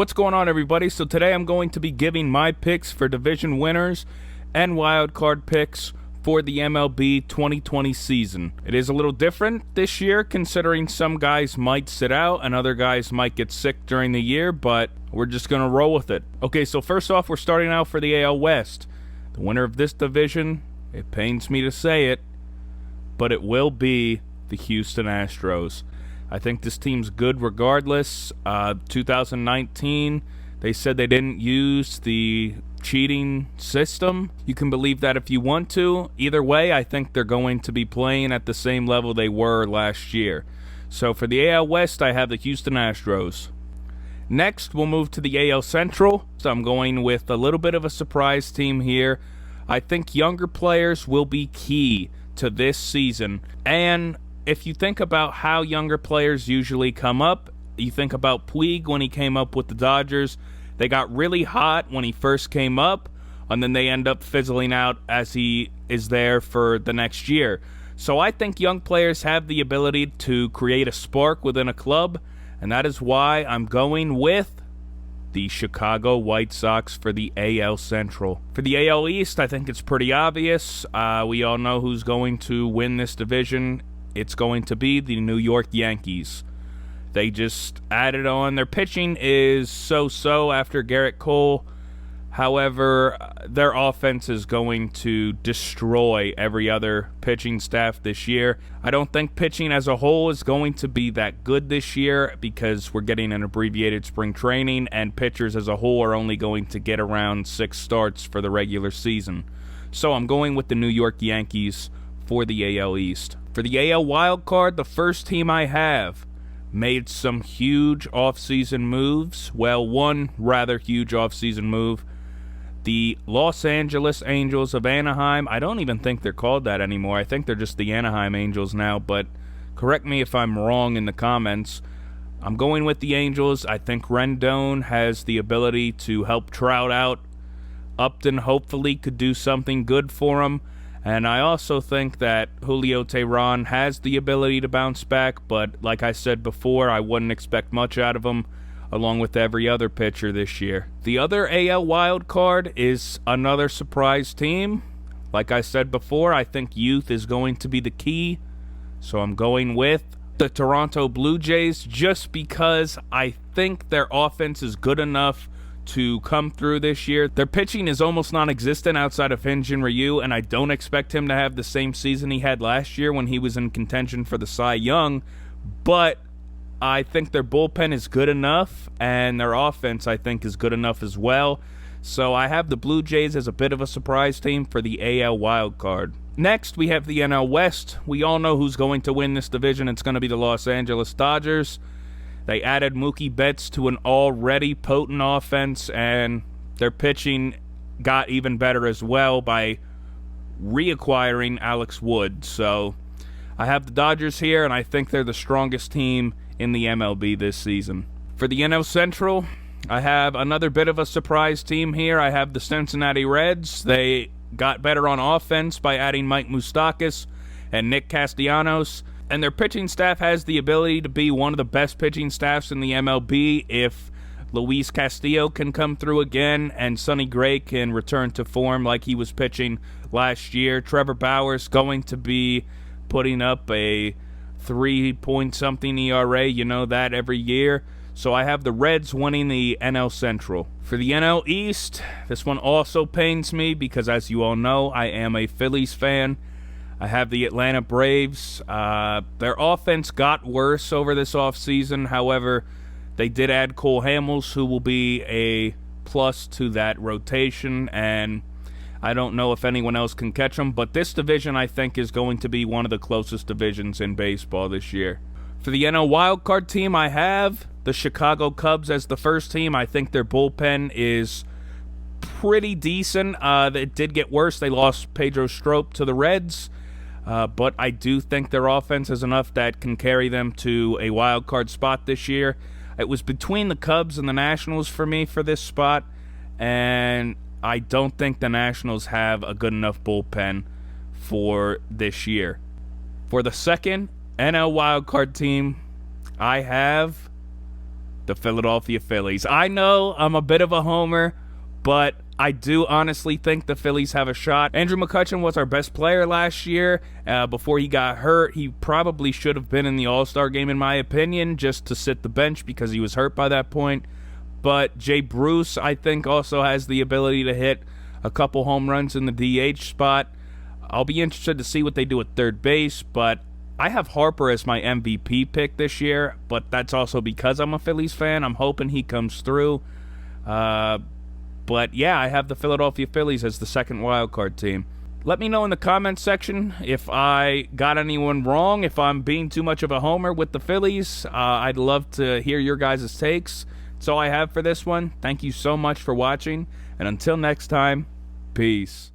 What's going on, everybody? So today I'm going to be giving my picks for division winners and wildcard picks for the MLB 2020 season. It is a little different this year considering some guys might sit out and other guys might get sick during the year, but we're just going to roll with it. Okay, so first off, we're starting out for the AL West. The winner of this division, it pains me to say it, but it will be the Houston Astros. I think this team's good regardless. 2019, they said they didn't use the cheating system. You can believe that if you want to. Either way, I think they're going to be playing at the same level they were last year. So for the AL West, I have the Houston Astros. Next, we'll move to the AL Central. So I'm going with a little bit of a surprise team here. I think younger players will be key to this season. And if you think about how younger players usually come up, you think about Puig when he came up with the Dodgers. They got really hot when he first came up, and then they end up fizzling out as he is there for the next year. So I think young players have the ability to create a spark within a club, and that is why I'm going with the Chicago White Sox for the AL Central. For the AL East, I think it's pretty obvious. We all know who's going to win this division. It's going to be the New York Yankees. They just added on. Their pitching is so-so after Garrett Cole. However, their offense is going to destroy every other pitching staff this year. I don't think pitching as a whole is going to be that good this year because we're getting an abbreviated spring training, and pitchers as a whole are only going to get around 6 starts for the regular season. So I'm going with the New York Yankees for the AL East. For the AL wildcard, the first team I have made some huge offseason moves. Well, one rather huge offseason move. The Los Angeles Angels of Anaheim. I don't even think they're called that anymore. I think they're just the Anaheim Angels now, but correct me if I'm wrong in the comments. I'm going with the Angels. I think Rendon has the ability to help Trout out. Upton hopefully could do something good for him. And I also think that Julio Teheran has the ability to bounce back, but like I said before, I wouldn't expect much out of him, along with every other pitcher this year. The other AL wild card is another surprise team. Like I said before, I think youth is going to be the key, so I'm going with the Toronto Blue Jays just because I think their offense is good enough to come through this year. Their pitching is almost non-existent outside of Hyun-Jin Ryu, and I don't expect him to have the same season he had last year when he was in contention for the Cy Young, but I think their bullpen is good enough, and their offense, I think, is good enough as well. So I have the Blue Jays as a bit of a surprise team for the AL wildcard. Next, we have the NL West. We all know who's going to win this division. It's going to be the Los Angeles Dodgers. They added Mookie Betts to an already potent offense, and their pitching got even better as well by reacquiring Alex Wood. So I have the Dodgers here, and I think they're the strongest team in the MLB this season. For the NL Central, I have another bit of a surprise team here. I have the Cincinnati Reds. They got better on offense by adding Mike Moustakas and Nick Castellanos. And their pitching staff has the ability to be one of the best pitching staffs in the MLB if Luis Castillo can come through again and Sonny Gray can return to form like he was pitching last year. Trevor Bauer's going to be putting up a 3-point-something ERA, you know that, every year. So I have the Reds winning the NL Central. For the NL East, this one also pains me because, as you all know, I am a Phillies fan. I have the Atlanta Braves. Their offense got worse over this offseason. However, they did add Cole Hamels, who will be a plus to that rotation, and I don't know if anyone else can catch them, but this division, I think, is going to be one of the closest divisions in baseball this year. For the NL wildcard team, I have the Chicago Cubs as the first team. I think their bullpen is pretty decent. It did get worse. They lost Pedro Strop to the Reds. But I do think their offense is enough that can carry them to a wild card spot this year. It was between the Cubs and the Nationals for me for this spot, and I don't think the Nationals have a good enough bullpen for this year. For the second NL wildcard team, I have the Philadelphia Phillies. I know I'm a bit of a homer, but I do honestly think the Phillies have a shot. Andrew McCutchen was our best player last year. Before he got hurt, he probably should have been in the All-Star game, in my opinion, just to sit the bench because he was hurt by that point. But Jay Bruce, I think, also has the ability to hit a couple home runs in the DH spot. I'll be interested to see what they do at third base, but I have Harper as my MVP pick this year, but that's also because I'm a Phillies fan. I'm hoping he comes through. But yeah, I have the Philadelphia Phillies as the second wildcard team. Let me know in the comments section if I got anyone wrong, if I'm being too much of a homer with the Phillies. I'd love to hear your guys' takes. That's all I have for this one. Thank you so much for watching, and until next time, peace.